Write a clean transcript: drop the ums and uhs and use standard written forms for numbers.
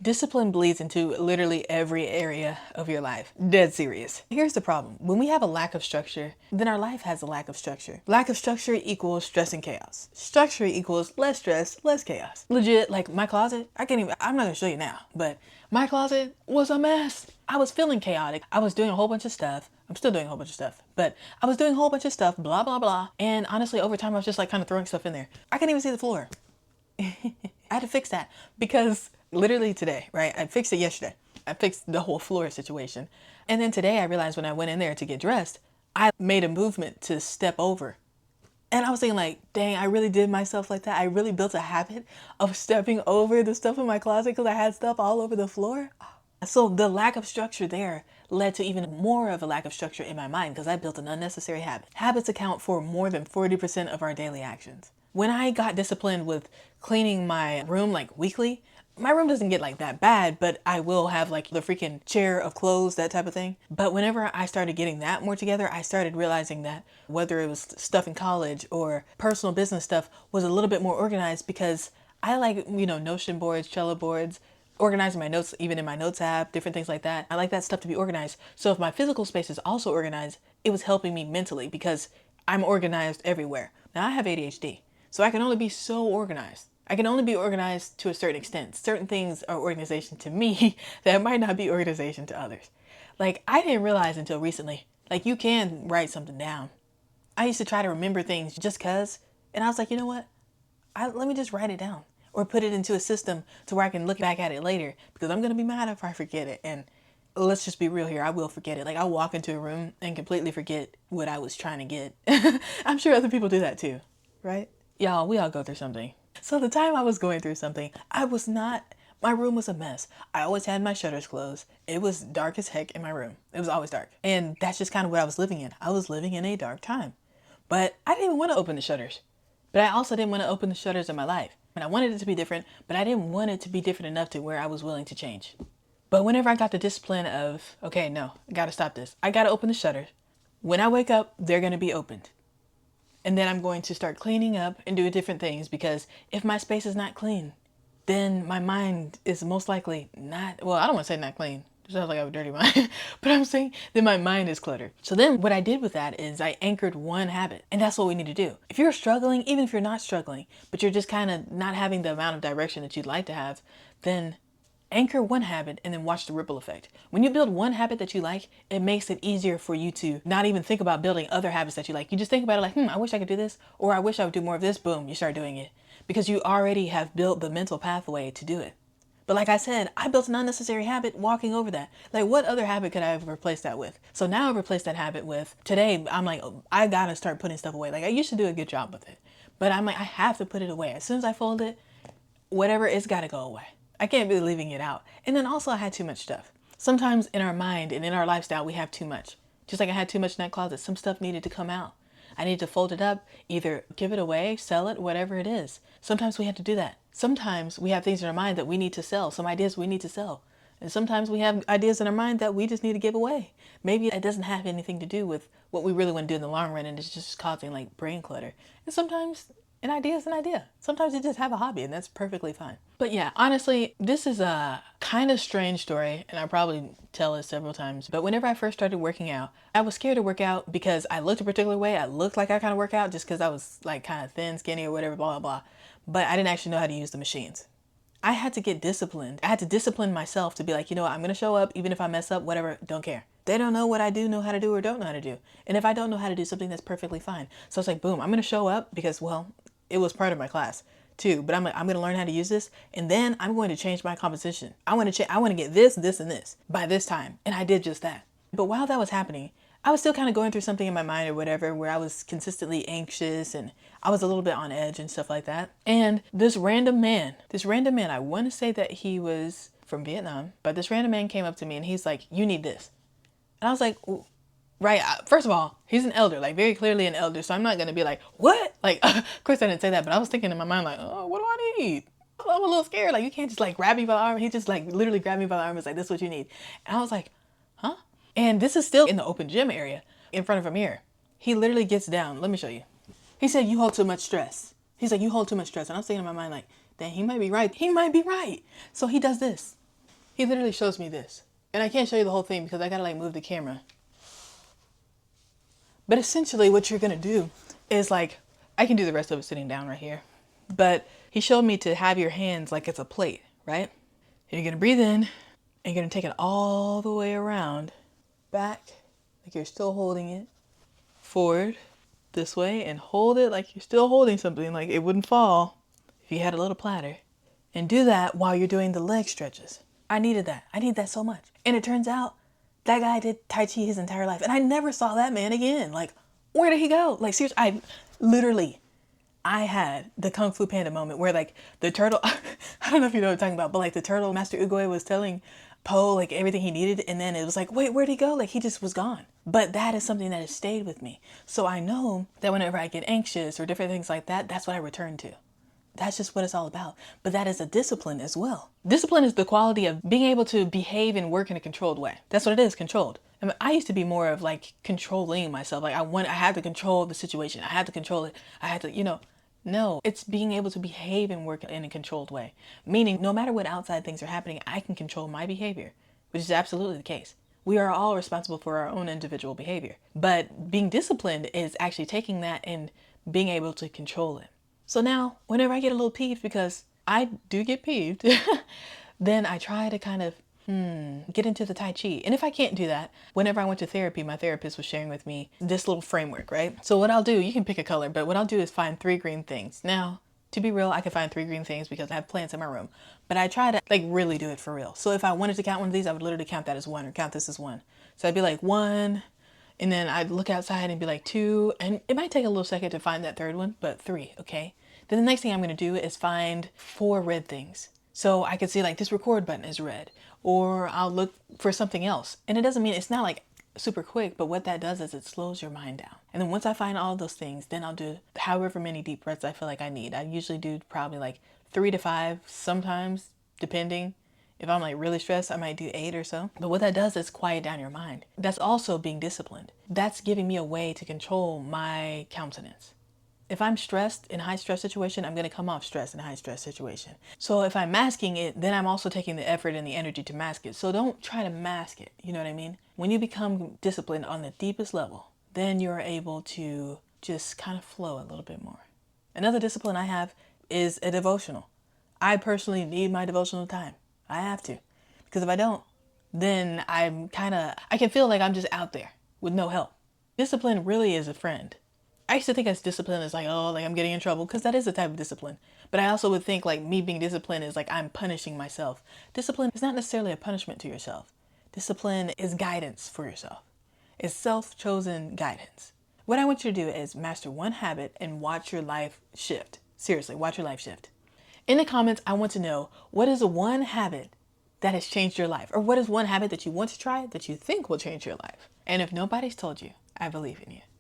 Discipline bleeds into literally every area of your life. Dead serious. Here's the problem. When we have a lack of structure, then our life has a lack of structure. Lack of structure equals stress and chaos. Structure equals less stress, less chaos. Legit, like my closet, I'm not gonna show you now, but my closet was a mess. I was feeling chaotic. I was doing a whole bunch of stuff. I'm still doing a whole bunch of stuff, but I was doing a whole bunch of stuff, blah, blah, blah. And honestly, over time, I was just like kind of throwing stuff in there. I couldn't even see the floor. I had to fix that because literally today, right? I fixed it yesterday. I fixed the whole floor situation. And then today I realized when I went in there to get dressed, I made a movement to step over. And I was thinking like, dang, I really did myself like that. I really built a habit of stepping over the stuff in my closet because I had stuff all over the floor. So the lack of structure there led to even more of a lack of structure in my mind because I built an unnecessary habit. Habits account for more than 40% of our daily actions. When I got disciplined with cleaning my room like weekly, my room doesn't get like that bad, but I will have like the freaking chair of clothes, that type of thing. But whenever I started getting that more together, I started realizing that whether it was stuff in college or personal business stuff was a little bit more organized because I like, Notion boards, Trello boards, organizing my notes, even in my notes app, different things like that. I like that stuff to be organized. So if my physical space is also organized, it was helping me mentally because I'm organized everywhere. Now I have ADHD, so I can only be so organized. I can only be organized to a certain extent. Certain things are organization to me that might not be organization to others. Like I didn't realize until recently, like you can write something down. I used to try to remember things just cause, and I was like, you know what? Let me just write it down. Or put it into a system to where I can look back at it later because I'm going to be mad if I forget it. And let's just be real here. I will forget it. Like I'll walk into a room and completely forget what I was trying to get. I'm sure other people do that too, right? Y'all, we all go through something. So the time I was going through something, my room was a mess. I always had my shutters closed. It was dark as heck in my room. It was always dark. And that's just kind of what I was living in. I was living in a dark time. But I didn't even want to open the shutters. But I also didn't want to open the shutters in my life. And I wanted it to be different, but I didn't want it to be different enough to where I was willing to change. But whenever I got the discipline of, okay, no, I got to stop this. I got to open the shutters. When I wake up, they're going to be opened. And then I'm going to start cleaning up and doing different things because if my space is not clean, then my mind is most likely not, well, I don't want to say not clean. It sounds like I have a dirty mind, but I'm saying that my mind is cluttered. So then what I did with that is I anchored one habit, and that's what we need to do. If you're struggling, even if you're not struggling, but you're just kind of not having the amount of direction that you'd like to have, then anchor one habit and then watch the ripple effect. When you build one habit that you like, it makes it easier for you to not even think about building other habits that you like. You just think about it like, I wish I could do this, or I wish I would do more of this. Boom, you start doing it because you already have built the mental pathway to do it. But like I said, I built an unnecessary habit walking over that. Like what other habit could I have replaced that with? So now I've replaced that habit with, today I'm like, I gotta start putting stuff away. Like I used to do a good job with it, but I'm like, I have to put it away. As soon as I fold it, whatever, it's gotta go away. I can't be leaving it out. And then also I had too much stuff. Sometimes in our mind and in our lifestyle, we have too much. Just like I had too much in that closet, some stuff needed to come out. I need to fold it up, either give it away, sell it, whatever it is. Sometimes we have to do that. Sometimes we have things in our mind that we need to sell, some ideas we need to sell. And sometimes we have ideas in our mind that we just need to give away. Maybe it doesn't have anything to do with what we really want to do in the long run and it's just causing like brain clutter. And sometimes an idea is an idea. Sometimes you just have a hobby and that's perfectly fine. But yeah, honestly, this is a kind of strange story and I probably tell it several times. But whenever I first started working out, I was scared to work out because I looked a particular way. I looked like I kind of work out just because I was like kind of thin, skinny or whatever, blah, blah, blah. But I didn't actually know how to use the machines. I had to get disciplined. I had to discipline myself to be like, you know what, I'm going to show up even if I mess up, whatever, don't care. They don't know what I do know how to do or don't know how to do. And if I don't know how to do something, that's perfectly fine. So it's like, boom, I'm going to show up because, well, it was part of my class too, but I'm going to learn how to use this. And then I'm going to change my composition. I want to get this, this, and this by this time. And I did just that. But while that was happening, I was still kind of going through something in my mind or whatever, where I was consistently anxious and I was a little bit on edge and stuff like that. And this random man, I want to say that he was from Vietnam, but this random man came up to me and he's like, you need this. And I was like, ooh. Right. First of all, he's an elder, like very clearly an elder. So I'm not going to be like, what? Like, of course I didn't say that, but I was thinking in my mind, like, oh, what do I need? I'm a little scared. Like, you can't just like grab me by the arm. He just like literally grabbed me by the arm. It's like, this is what you need. And I was like, huh? And this is still in the open gym area in front of a mirror. He literally gets down. Let me show you. He said, you hold too much stress. He's like, you hold too much stress. And I'm thinking in my mind, like, dang, he might be right. He might be right. So he does this. He literally shows me this. And I can't show you the whole thing because I gotta like move the camera. But essentially what you're gonna do is like, I can do the rest of it sitting down right here. But he showed me to have your hands like it's a plate, right? And you're gonna breathe in and you're gonna take it all the way around, back, like you're still holding it, forward, this way, and hold it like you're still holding something, like it wouldn't fall if you had a little platter. And do that while you're doing the leg stretches. I needed that. I need that so much. And it turns out that guy did Tai Chi his entire life. And I never saw that man again. Like, where did he go? Like, seriously, I had the Kung Fu Panda moment where like the turtle, I don't know if you know what I'm talking about, but like the turtle, Master Oogway was telling Po like everything he needed. And then it was like, wait, where'd he go? Like he just was gone. But that is something that has stayed with me. So I know that whenever I get anxious or different things like that, that's what I return to. That's just what it's all about. But that is a discipline as well. Discipline is the quality of being able to behave and work in a controlled way. That's what it is, controlled. I mean, I used to be more of like controlling myself. Like I had to control the situation. I had to control it. I had to, no, it's being able to behave and work in a controlled way. Meaning no matter what outside things are happening, I can control my behavior, which is absolutely the case. We are all responsible for our own individual behavior. But being disciplined is actually taking that and being able to control it. So now, whenever I get a little peeved, because I do get peeved, then I try to kind of get into the Tai Chi. And if I can't do that, whenever I went to therapy, my therapist was sharing with me this little framework, right? So what I'll do, you can pick a color, but what I'll do is find 3 green things. Now, to be real, I can find 3 green things because I have plants in my room, but I try to like really do it for real. So if I wanted to count one of these, I would literally count that as 1 or count this as 1. So I'd be like 1, and then I'd look outside and be like 2, and it might take a little second to find that 3rd one, but 3, okay? Then the next thing I'm gonna do is find 4 red things. So I could see like this record button is red, or I'll look for something else. And it doesn't mean, it's not like super quick, but what that does is it slows your mind down. And then once I find all of those things, then I'll do however many deep breaths I feel like I need. I usually do probably like 3 to 5, sometimes depending. If I'm like really stressed, I might do 8 or so. But what that does is quiet down your mind. That's also being disciplined. That's giving me a way to control my countenance. If I'm stressed in a high stress situation, I'm going to come off stressed in a high stress situation. So if I'm masking it, then I'm also taking the effort and the energy to mask it. So don't try to mask it. You know what I mean? When you become disciplined on the deepest level, then you're able to just kind of flow a little bit more. Another discipline I have is a devotional. I personally need my devotional time. I have to. Because if I don't, then I can feel like I'm just out there with no help. Discipline really is a friend. I used to think as discipline is like, oh, like I'm getting in trouble, because that is a type of discipline. But I also would think like me being disciplined is like I'm punishing myself. Discipline is not necessarily a punishment to yourself. Discipline is guidance for yourself. It's self-chosen guidance. What I want you to do is master one habit and watch your life shift. Seriously, watch your life shift. In the comments, I want to know, what is one habit that has changed your life? Or what is one habit that you want to try that you think will change your life? And if nobody's told you, I believe in you.